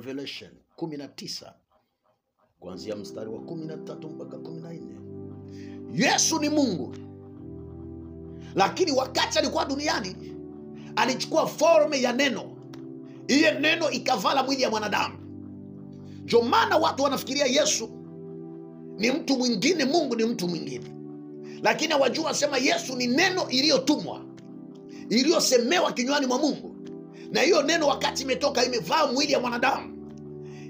Revelation 19 kuanzia mstari wa 13 mpaka 14. Yesu ni Mungu, lakini wakati alikuwa duniani alichukua forme ya neno. Ile neno ikavala mwili ya mwanadamu. Ndio maana watu wanafikiria Yesu ni mtu mwingine, Mungu ni mtu mwingine, lakini hawajua sema Yesu ni neno iliyotumwa, iliyosemewa kinywani mwa Mungu. Na hiyo neno wakati imetoka imevaa mwili ya mwanadamu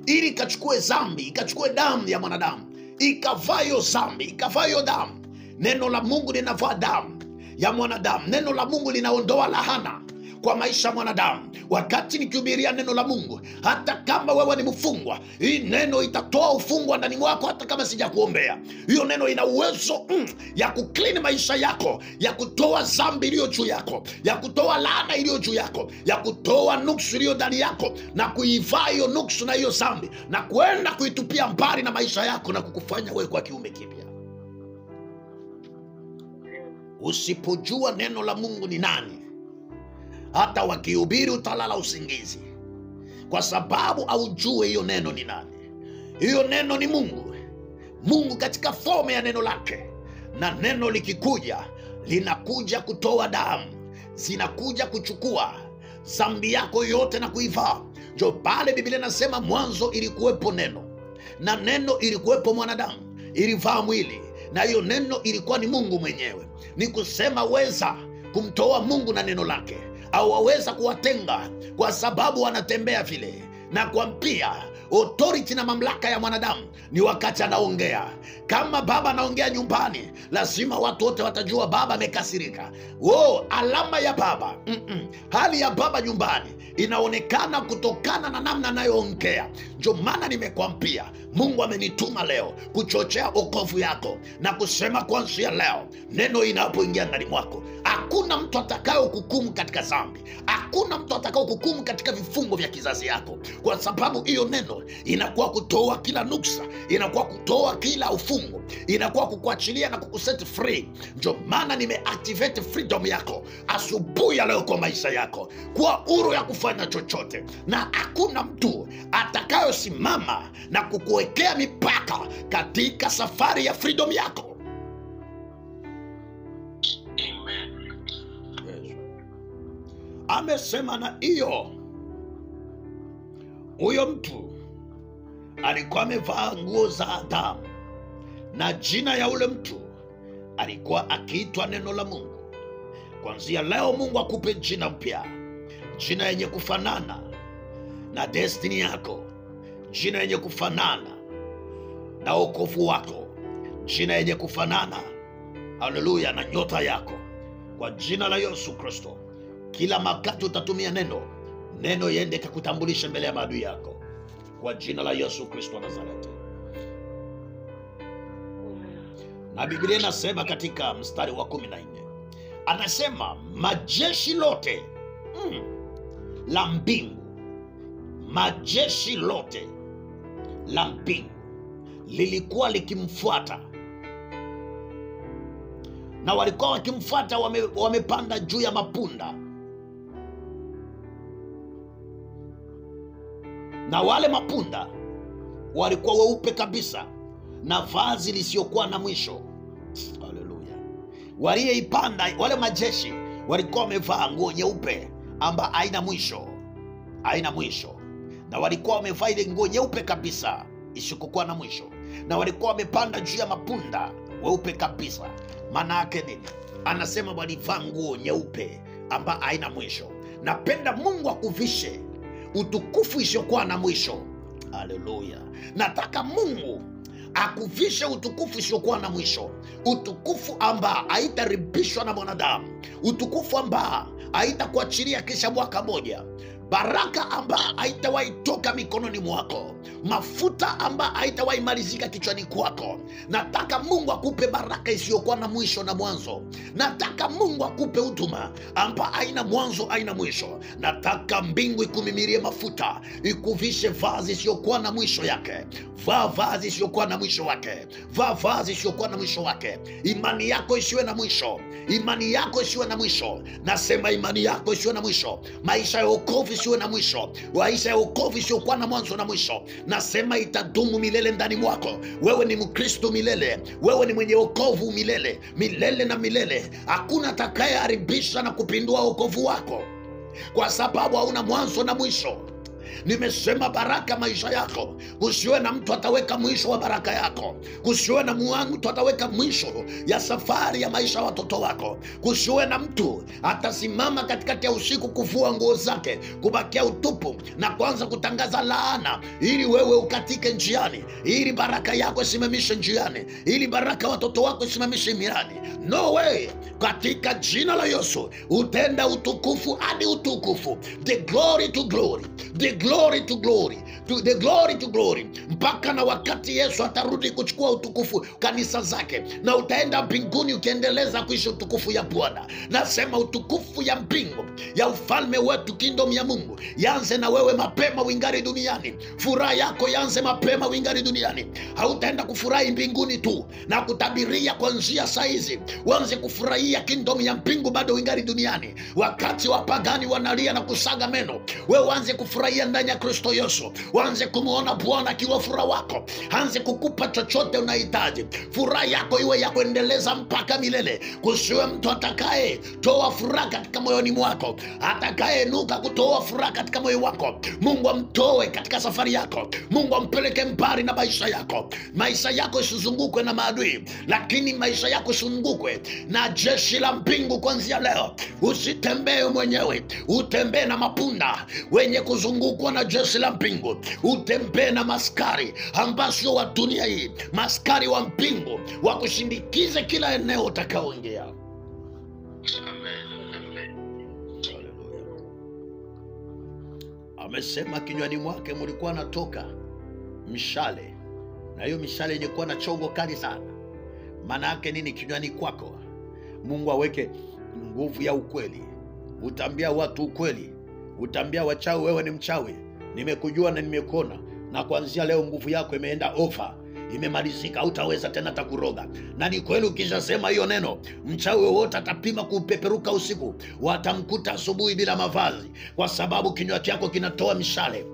ili ikachukue dhambi, ikachukue damu ya mwanadamu, ikavaa hiyo dhambi, ikavaa hiyo damu. Neno la Mungu linavaa damu ya mwanadamu. Neno la Mungu linaondoa lahana kwa maisha ya mwanadamu. Wakati nikihubiria neno la Mungu, hata kama wewe ni mfungwa, hii neno itatoa ufungwa ndani mwako hata kama sijakuombea. Hiyo neno ina uwezo ya kuclean maisha yako, ya kutoa dhambi iliyo juu yako, ya kutoa laana iliyo juu yako, ya kutoa nuksi iliyo ndani yako, na kuivaa hiyo nuksi na hiyo dhambi na kwenda kuitupia mbali na maisha yako na kukufanya wewe kwa kiumbe kipya. Usipojua neno la Mungu ni nani, hata wakihubiri utalala usingizi, kwa sababu haujue hiyo neno ni nani. Hiyo neno ni Mungu. Mungu katika forma ya neno lake, na neno likikuja linakuja kutoa damu, zinakuja kuchukua dhambi yako yote na kuivaa. Ndio pale Biblia inasema mwanzo ilikuwepo neno, na neno ilikuwepo mwanadamu, ilivaa mwili, na hiyo neno ilikuwa ni Mungu mwenyewe. Ni kusema weza kumtoa Mungu na neno lake, au waweza kuwatenga kwa sababu wanatembea vile. Na kwa pia authority na mamlaka ya mwanadamu ni wakati anaongea. Kama baba anaongea nyumbani, lazima watu wote watajua baba amekasirika. Alama ya baba, hali ya baba nyumbani inaonekana kutokana na namna anayoongea. Ndio maana nimekwambia Mungu amenituma leo kuchochea wokovu yako na kusema kuanzia leo neno inapoingia ndani mwako, hakuna mtu atakao kukumu katika dhambi, hakuna mtu atakao kukumu katika vifungo vya kizazi yako, kwa sababu hiyo neno inakuwa kutoa kila nuksa, inakuwa kutoa kila ufungo, inakuwa kukuachilia na kukuset free. Ndio maana nimeactivate freedom yako asubuhi ya leo kwa maisha yako, kwa huru ya kufanya chochote, na hakuna mtu atakayosimama na kukuwekea mipaka katika safari ya freedom yako. Amen. Yes. Amesema na huyo mtu alikuwa amevaa nguo za Adamu, na jina ya ule mtu alikuwa akiitwa neno la Mungu. Kuanzia leo Mungu akupe jina mpya, jina yenye kufanana na destiny yako, jina yenye kufanana na wokovu wako, jina yenye kufanana, haleluya, na nyota yako, kwa jina la Yesu Kristo. Kila wakati utatumia neno yende kukutambulisha mbele ya maadui yako, kwa jina la Yesu Kristo wa Nazareti. Na Biblia inasema katika mstari wa 14, anasema majeshi lote la mbingu, majeshi lote la mbingu lilikuwa likimfuata, na walikuwa wakimfuata wamepanda juu ya mapunda, na wale mapunda walikuwa weupe kabisa na vazi lisiokuwa na mwisho. Haleluya. Walioipanda wale majeshi walikuwa wamevaa nguo nyeupe amba haina mwisho, haina mwisho, na walikuwa wamevaa ile nguo nyeupe kabisa isiyokuwa na mwisho, na walikuwa wamepanda juu ya mapunda weupe kabisa. Maana yake nini? Anasema walivaa nguo nyeupe amba haina mwisho. Napenda Mungu akuvishe utukufu isiyokuwa na mwisho. Haleluya. Nataka Mungu akuvishe utukufu isiyokuwa na mwisho, utukufu amba haitaribishwa na mwanadamu, utukufu amba haitakuachilia kisha mwaka moja, baraka amba haitawahi toka mikononi mwako, mafuta amba haitawahi malizika kichwani kwako. Nataka Mungu akupe baraka isiyokuwa na mwisho na mwanzo. Nataka Mungu akupe huduma amba haina mwanzo, haina mwisho. Nataka mbingu ikumimirie mafuta, ikuvishe vazi isiyokuwa na mwisho yake. Vaa vazi isiyokuwa na mwisho wake, vaa vazi isiyokuwa na mwisho wake. Imani yako isiwe na mwisho, imani yako isiwe na mwisho. Nasema imani yako isiwe na mwisho. Maisha ya wokovu isiwe na mwisho, maisha ya wokovu isiyokuwa na mwanzo na mwisho. Nasema itadumu milele ndani mwako. Wewe ni Mkristo milele, wewe ni mwenye wokovu milele, milele na milele. Hakuna atakayeharibisha na kupindua wokovu wako, kwa sababu hauna mwanzo na mwisho. Nimesema baraka maisha yako, kusiwe na mtu ataweka mwisho wa baraka yako, kusiwe na mtu ataweka mwisho ya safari ya maisha ya watoto wako, kusiwe na mtu atasimama katikati ya usiku kuvua nguo zake, kubakia utupu na kuanza kutangaza laana ili wewe ukatike njiani, ili baraka yako isimamishe njiani, ili baraka watoto wako isimamishe mirani. No way. Katika jina la Yesu utenda utukufu hadi utukufu, the glory to glory, the glory to glory, the glory to glory, mpaka na wakati Yesu atarudi kuchukua utukufu kanisa zake, na utaenda mbinguni ukiendeleza kuishi utukufu ya Bwana. Nasema utukufu ya mbingu ya ufalme wetu, kingdom ya Mungu, yanze na wewe mapema wingari duniani. Furaha yako yanze mapema wingari duniani. Hautaenda kufurahi mbinguni tu na kutabiria kuanzia saa hizi, uanze kufurahia kingdom ya mbingu bado wingari duniani. Wakati wapagani wanalia na kusaga meno, wewe uanze kufurahia ndani ya Kristo Yesu. Uanze kumuona Bwana akiwa furaha wako, anze kukupa chochote unahitaji. Furaha yako iwe ya kuendeleza mpaka milele. Kusiwe mtu atakaye toa furaha katika moyoni mwako, atakaye nuka kutoa furaha katika moyo wako. Mungu amtoe katika safari yako, Mungu ampeleke mbali na maisha yako. Maisha yako isizungukwe na maadui, lakini maisha yako isizungukwe na jeshi la mbingu. Kuanzia leo usitembee mwenyewe, utembee na mapunda wenye kuzungukwa na jeshi la mbingu. Utembee na maskari ambao sio wa dunia hii, maskari wa mbingu wakushindikize kila eneo utakaoingia. Amesema kinywani mwake mulikuwa natoka mishale, na hiyo mishale yenye kuwa na chongo kali sana. Maana yake nini? Kinywani kwako Mungu aweke nguvu ya ukweli. Utaambia watu ukweli, utaambia wachawi wewe ni mchawi, nimekujua na nimekuona, na kuanzia leo nguvu yako imeenda ofa, imemalizika, hautaweza tena takuroga. Na ni kweli, ukishasema hiyo neno, mchawi wote atapima kupeperuka usiku, watamkuta asubuhi bila mavazi, kwa sababu kinywa chako kinatoa mishale.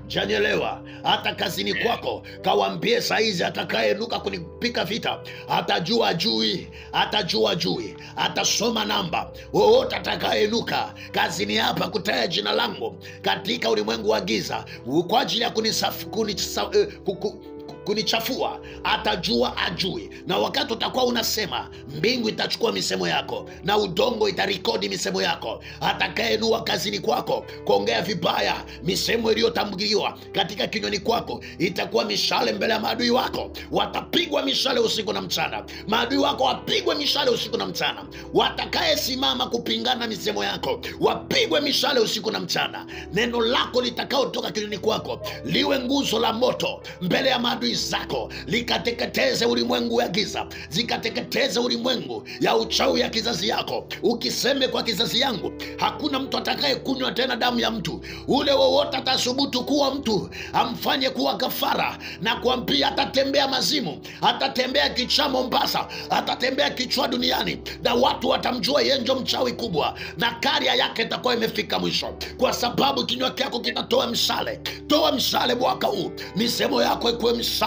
Janielewa? Hata kazini kwako kawambie saizi, atakayenuka kunipika vita atajua ajui, atajua ajui, atasoma namba. Wowote atakayenuka kazini hapa kutaya jina langu katika ulimwengu wa giza kwa ajili ya kunichafua, atajua ajui. Na wakati utakuwa unasema, mbingu itachukua misemo yako na udongo itarikodi misemo yako. Atakayenua kazini kwako kuongea vibaya, misemo iliyotambuliwa katika kinywani kwako itakuwa mishale mbele ya maadui wako. Watapigwa mishale usiku na mchana, maadui wako wapigwe mishale usiku na mchana. Watakayesimama kupingana misemo yako wapigwe mishale usiku na mchana. Neno lako litakaotoka kinywani kwako liwe nguzo la moto mbele ya maadui zako, likateketeze ulimwengu ya giza, zikateketeze ulimwengu ya uchawi ya kizazi yako. Ukiseme kwa kizazi yangu hakuna mtu atakaye kunywa tena damu ya mtu, ule wowote atasubutu kuwa mtu amfanye kuwa kafara, na kuambia atatembea mazimu, atatembea kichwa Mombasa, atatembea kichwa duniani, na watu watamjua yeye ndio mchawi kubwa, na karia yake itakuwa imefika mwisho, kwa sababu kinywa chako kitatoa mshale. Toa mshale mwaka huu, misemo yako ikuwe mshale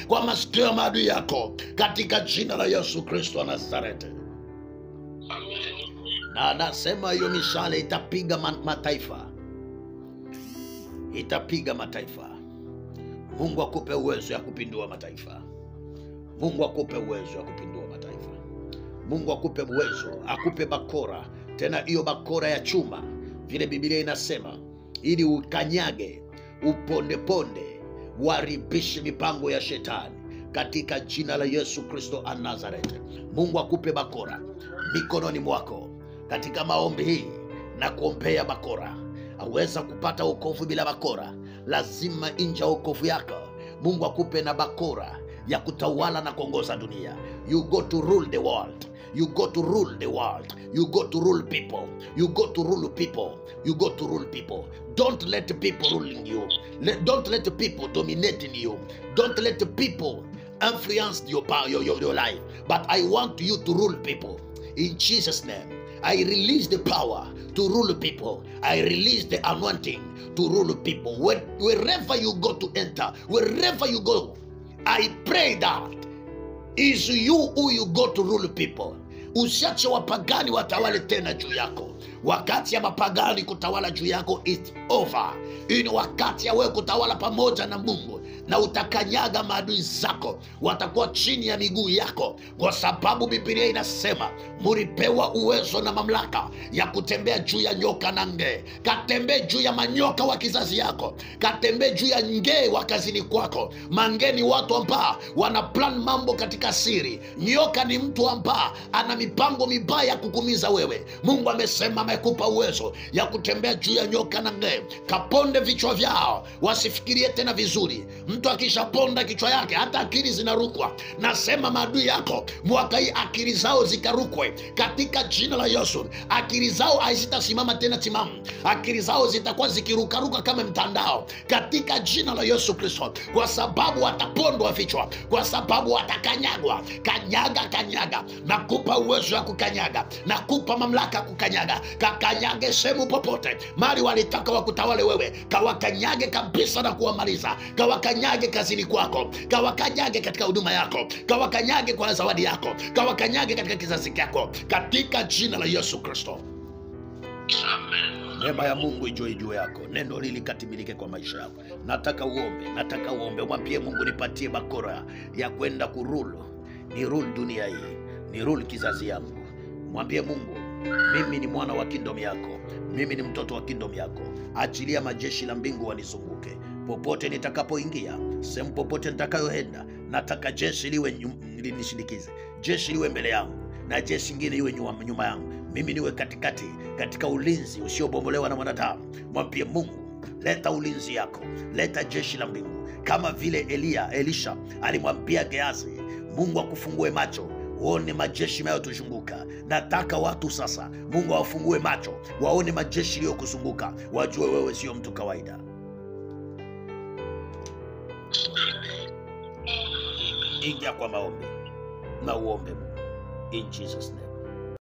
kwa masikio ya maadui yako, katika jina la Yesu Kristo wa Nazareti. Na anasema hiyo mishale itapiga mataifa, itapiga mataifa. Mungu akupe uwezo ya kupindua mataifa. Mungu akupe uwezo ya kupindua mataifa. Mungu akupe uwezo, akupe bakora, tena hiyo bakora ya chuma, vile Biblia inasema, ili ukanyage, uponde ponde, waribishi mipango ya shetani, katika jina la Yesu Kristo wa Nazareti. Mungu akupe bakora mikononi mwako katika maombi hii, na kuombea bakora. Aweza kupata wokovu bila bakora, lazima inja wokovu yako Mungu akupe na bakora ya kutawala na kuongoza dunia. You go to rule the world. You go to rule the world. You go to rule people. You go to rule people. You go to rule people. Don't let people ruling you. Don't let people dominating you. Don't let people influence your life. But I want you to rule people. In Jesus' name, I release the power to rule people. I release the anointing to rule people. Wherever you go to enter, wherever you go, I pray that is you who you go to rule people. Usiache wapagani watawale tena juu yako. Wakati ya mapagani kutawala juu yako it's over. Hii ni wakati ya wewe kutawala pamoja na Mungu, na utakanyaga maadui zako, watakuwa chini ya miguu yako, kwa sababu Biblia inasema muripewa uwezo na mamlaka ya kutembea juu ya nyoka na nge. Katembee juu ya manyoka wa kizazi yako, katembee juu ya nge wa kazini kwako. Mange ni watu ambao wana plan mambo katika siri. Nyoka ni mtu ambao ana mipango mibaya kukumiza wewe. Mungu amesema amekupa uwezo ya kutembea juu ya nyoka na nge. Kaponde vichwa vyao wasifikirie tena vizuri. Mtu akishaponda kichwa yake hata akili zinarukwa. Nasema maadui yako mwaka hii akili zao zikarukwe katika jina la Yesu. Akili zao hazitasimama tena timamu. Akili zao zitakuwa zikirukaruka kama mtandao katika jina la Yesu Kristo, kwa sababu watapondwa vichwa, kwa sababu watakanyagwa. Kanyaga. Nakupa uwezo wa kukanyaga, nakupa mamlaka kukanyaga. Kakanyage sehemu popote mali walitaka wakutawale wewe, kawakanyage kabisa na kuwamaliza. Kawakanyage kazini kwako, kawakanyage katika huduma yako, kawakanyage kwa zawadi yako, kawakanyage katika kizazi chako, katika jina la Yesu Kristo. Amen. Neema ya Mungu ijue juu yako, neno hili likatimilike kwa maisha yako. Nataka uombe, mwambie Mungu, nipatie bakora ya kwenda kurulu, ni rule dunia hii, ni rule kizazi yangu. Mwambie Mungu, mimi ni mwana wa kingdom yako, mimi ni mtoto wa kingdom yako. Achilia majeshi la mbingu wanizunguke popote nitakapoingia, sehemu popote nitakayoenda. Nataka jeshi liwe linishindikize, jeshi liwe mbele yangu, na jeshi lingine liwe nyuma yangu. Mimi niwe katikati, katika ulinzi usiobomolewa na mwanadamu. Mwambie Mungu, leta ulinzi yako, leta jeshi la mbingu, kama vile Elisha alimwambia Gehazi, Mungu akufungue macho uone majeshi yanayotuzunguka. Nataka watu sasa Mungu awafungue macho, waone majeshi yaliyokuzunguka, wajue wewe sio mtu kawaida. Ingia kwa maombi na uombe in Jesus name.